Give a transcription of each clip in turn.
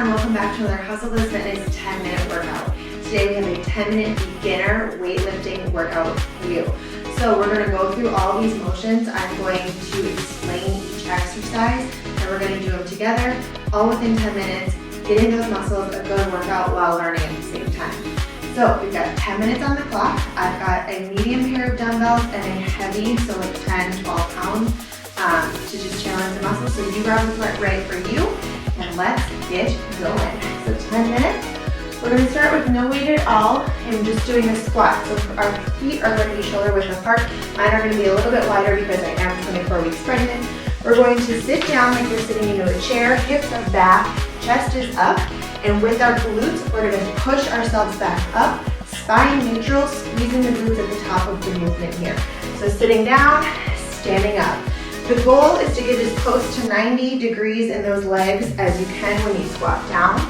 and welcome back to another Hustle This Fitness 10-minute workout. Today we have a 10-minute beginner weightlifting workout for you. So we're going to go through all these motions. I'm going to explain each exercise and we're going to do them together, all within 10 minutes, getting those muscles a good workout while learning at the same time. So we've got 10 minutes on the clock. I've got a medium pair of dumbbells and a heavy, so like 10, 12 pounds to just challenge the muscles. So you grab what's right for you and let's get going. So 10 minutes. We're going to start with no weight at all and just doing a squat. So our feet are going to be shoulder width apart. Mine are going to be a little bit wider because I am 24 weeks pregnant. We're going to sit down like you're sitting into a chair, hips are back, chest is up, and with our glutes, we're going to push ourselves back up, spine neutral, squeezing the glutes at the top of the movement here. So sitting down, standing up. The goal is to get as close to 90 degrees in those legs as you can when you squat down.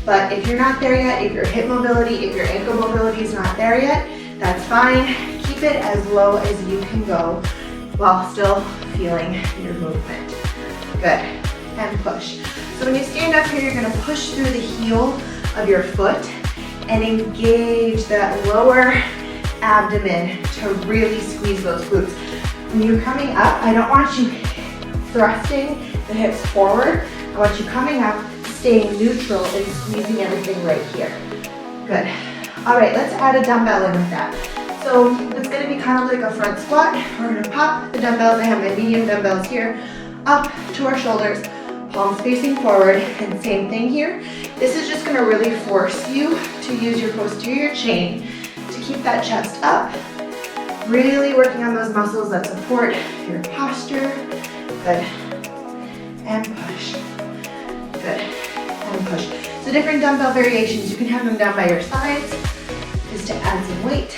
But if you're not there yet, if your hip mobility, if your ankle mobility is not there yet, that's fine. Keep it as low as you can go while still feeling your movement. Good, and push. So when you stand up here, you're gonna push through the heel of your foot and engage that lower abdomen to really squeeze those glutes. When you're coming up, I don't want you thrusting the hips forward. I want you coming up, staying neutral and squeezing everything right here. Good. All right, let's add a dumbbell in with that. So it's gonna be kind of like a front squat. We're gonna pop the dumbbells. I have my medium dumbbells here, up to our shoulders, palms facing forward, and same thing here. This is just gonna really force you to use your posterior chain to keep that chest up, really working on those muscles that support your posture. Good, and push, good, and push. So different dumbbell variations, you can have them down by your sides, just to add some weight.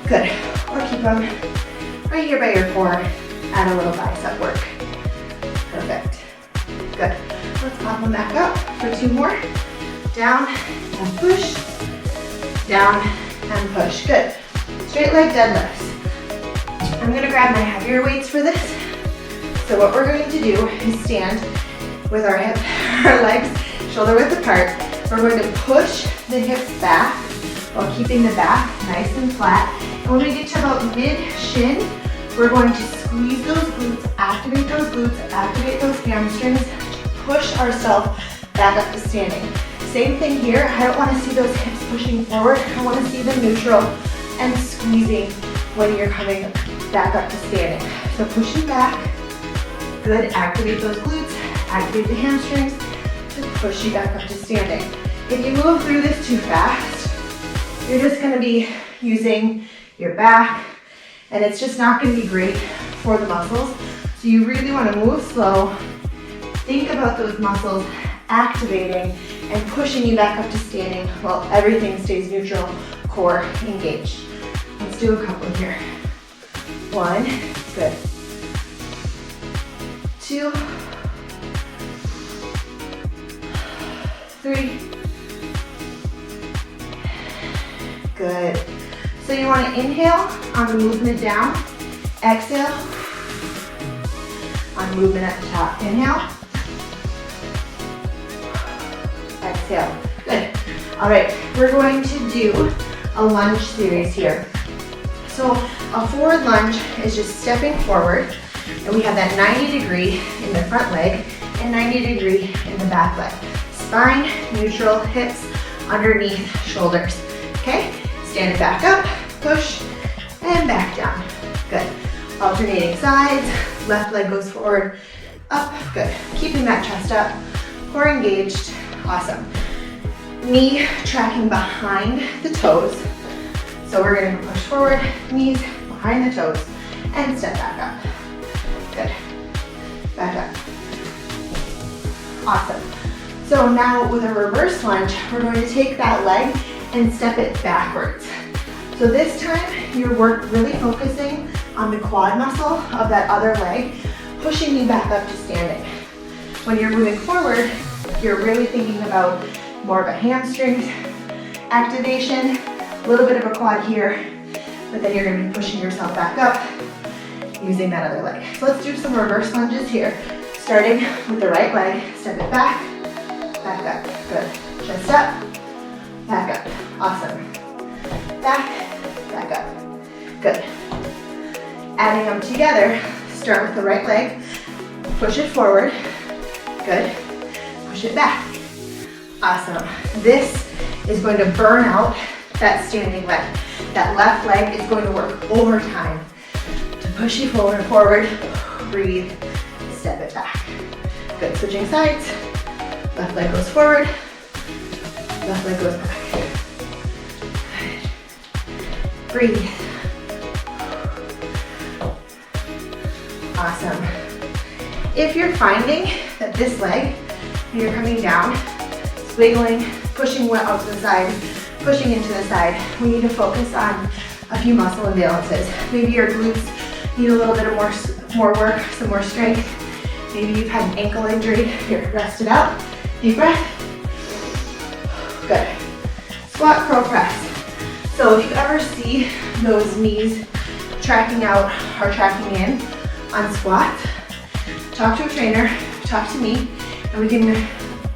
Good, or keep them right here by your core, add a little bicep work. Perfect. Good. Let's pop them back up for 2 more. Down and push. Down and push. Good. Straight leg deadlifts. I'm going to grab my heavier weights for this. So what we're going to do is stand with our legs shoulder width apart. We're going to push the hips back while keeping the back nice and flat. And when we get to about mid-shin, we're going to squeeze those glutes, activate those hamstrings, push ourselves back up to standing. Same thing here. I don't want to see those hips pushing forward. I want to see them neutral and squeezing when you're coming back up to standing. So pushing back, good, activate those glutes, activate the hamstrings to push you back up to standing. If you move through this too fast, you're just going to be using your back, and it's just not going to be great for the muscles. So you really want to move slow, think about those muscles activating and pushing you back up to standing while everything stays neutral, core engaged. Let's do a couple here. 1, good. 2, 3, good. So you want to inhale on the movement down, exhale on movement at the top. Inhale, exhale. Good. All right, we're going to do a lunge series here. So a forward lunge is just stepping forward, and we have that 90 degree in the front leg and 90 degree in the back leg. Spine neutral, hips underneath shoulders. Okay? Stand it back up, push, and back down. Good. Alternating sides, left leg goes forward, up, good. Keeping that chest up, core engaged, awesome. Knee tracking behind the toes. So we're gonna push forward, knees behind the toes, and step back up. Good. Back up. Awesome. So now with a reverse lunge, we're going to take that leg and step it backwards. So this time, you're really focusing on the quad muscle of that other leg, pushing you back up to standing. When you're moving forward, you're really thinking about more of a hamstring activation, a little bit of a quad here, but then you're going to be pushing yourself back up using that other leg. So let's do some reverse lunges here, starting with the right leg, step it back, back up. Good. Chest up, back up. Awesome. Back up. Good. Adding them together, start with the right leg, push it forward. Good. Push it back. Awesome. This is going to burn out that standing leg. That left leg is going to work overtime to push you forward, breathe, step it back. Good, switching sides. Left leg goes forward, left leg goes back. Good. Breathe. Awesome. If you're finding that this leg, you're coming down, wiggling, pushing out to the side, pushing into the side, we need to focus on a few muscle imbalances. Maybe your glutes need a little bit of more work, some more strength. Maybe you've had an ankle injury. Here, rest it out. Deep breath. Good. Squat, curl, press. So if you ever see those knees tracking out or tracking in on squats, talk to a trainer, talk to me, and we can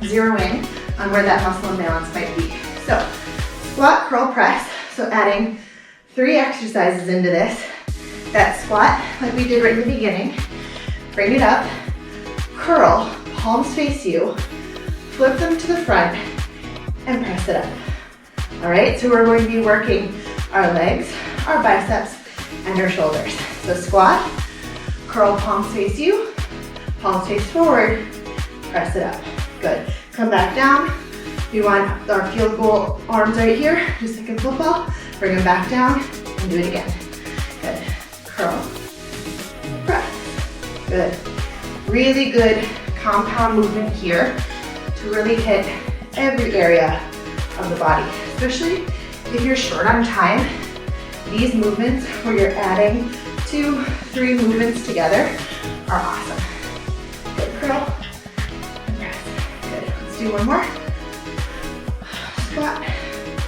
zero in on where that muscle imbalance might be. So squat, curl, press. So adding 3 exercises into this. That squat, like we did right in the beginning. Bring it up, curl, palms face you, flip them to the front, and press it up. All right, so we're going to be working our legs, our biceps, and our shoulders. So squat, curl, palms face you, palms face forward, press it up. Good. Come back down. We want our field goal arms right here, just like in football. Bring them back down and do it again. Good. Curl, press. Good. Really good compound movement here to really hit every area of the body, especially if you're short on time. These movements where you're adding 2, 3 movements together are awesome. Good. Curl and press. Good. Let's do one more. Squat,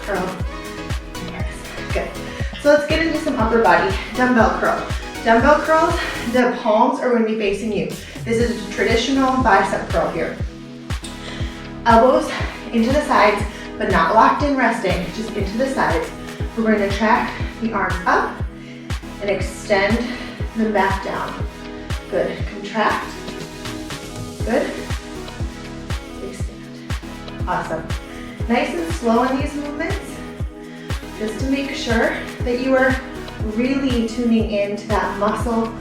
curl, and press. Good. So let's get into some upper body. Dumbbell curl. Dumbbell curls, the palms are going to be facing you. This is a traditional bicep curl here. Elbows into the sides, but not locked in resting, just into the sides. We're going to track the arms up and extend them back down. Good. Contract. Good. Extend. Awesome. Nice and slow in these movements, just to make sure that you are really tuning into that muscle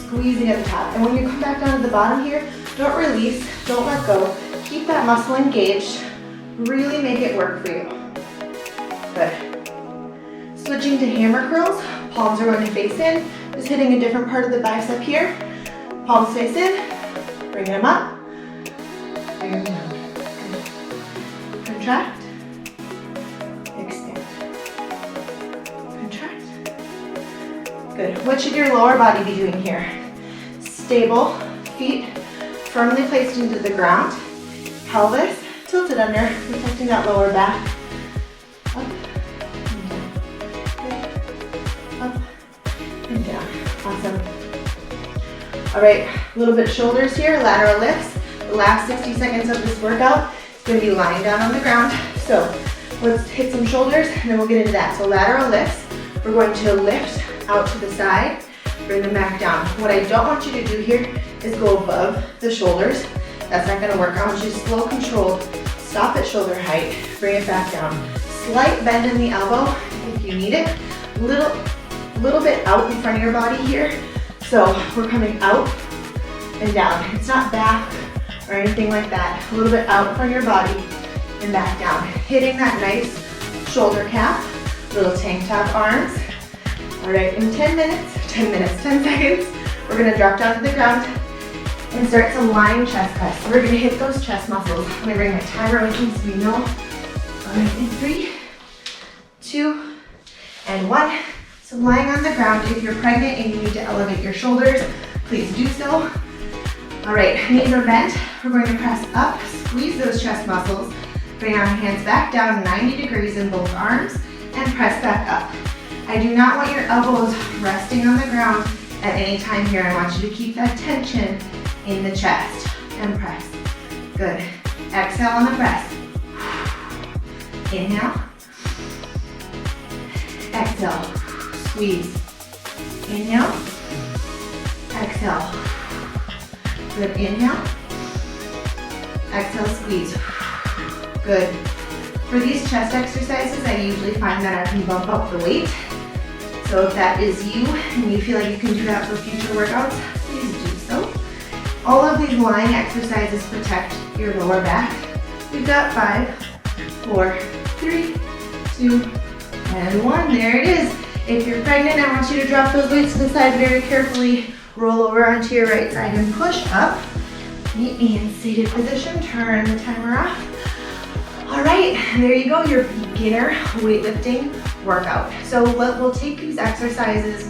squeezing at the top. And when you come back down to the bottom here, don't release, don't let go. Keep that muscle engaged. Really make it work for you. Good. Switching to hammer curls, palms are going to face in, just hitting a different part of the bicep here. Palms face in, bring them up, bring them down. Good. Contract, extend, contract. Good. What should your lower body be doing here? Stable, feet firmly placed into the ground, pelvis tilted under, protecting that lower back. Up and down. Good. Up and down. Awesome. All right, a little bit shoulders here, lateral lifts. The last 60 seconds of this workout is going to be lying down on the ground. So let's hit some shoulders and then we'll get into that. So lateral lifts, we're going to lift out to the side, bring them back down. What I don't want you to do here is go above the shoulders. That's not going to work. I want you to slow, controlled, stop at shoulder height, bring it back down. Slight bend in the elbow if you need it. Little bit out in front of your body here. So we're coming out and down. It's not back or anything like that. A little bit out in front of your body and back down. Hitting that nice shoulder cap, little tank top arms. All right, in 10 seconds, we're gonna drop down to the ground and start some lying chest press. We're gonna hit those chest muscles. I'm gonna bring my timer with me so we know. All right, in 3, 2, and 1. So lying on the ground, if you're pregnant and you need to elevate your shoulders, please do so. All right, knees are bent. We're going to press up, squeeze those chest muscles, bring our hands back down 90 degrees in both arms, and press back up. I do not want your elbows resting on the ground at any time here. I want you to keep that tension in the chest and press. Good. Exhale on the press. Inhale. Exhale. Squeeze. Inhale. Exhale. Good. Inhale. Exhale, squeeze. Good. For these chest exercises, I usually find that I can bump up the weight. So if that is you and you feel like you can do that for future workouts, please do so. All of these lying exercises protect your lower back. We've got 5, 4, 3, 2, and 1. There it is. If you're pregnant, I want you to drop those weights to the side very carefully. Roll over onto your right side and push up. And seated position, turn the timer off. All right, there you go, your beginner weightlifting workout. So we'll take these exercises,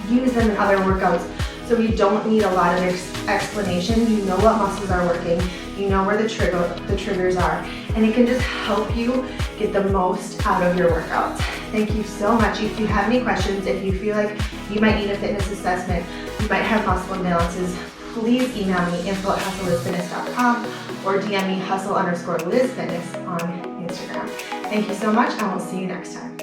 use them in other workouts, so you don't need a lot of explanation. You know what muscles are working, you know where the triggers are, and it can just help you get the most out of your workouts. Thank you so much. If you have any questions, if you feel like you might need a fitness assessment, you might have muscle imbalances, please email me info@hustlelizfitness.com or DM me hustle_lizfitness on Instagram. Thank you so much, and we'll see you next time.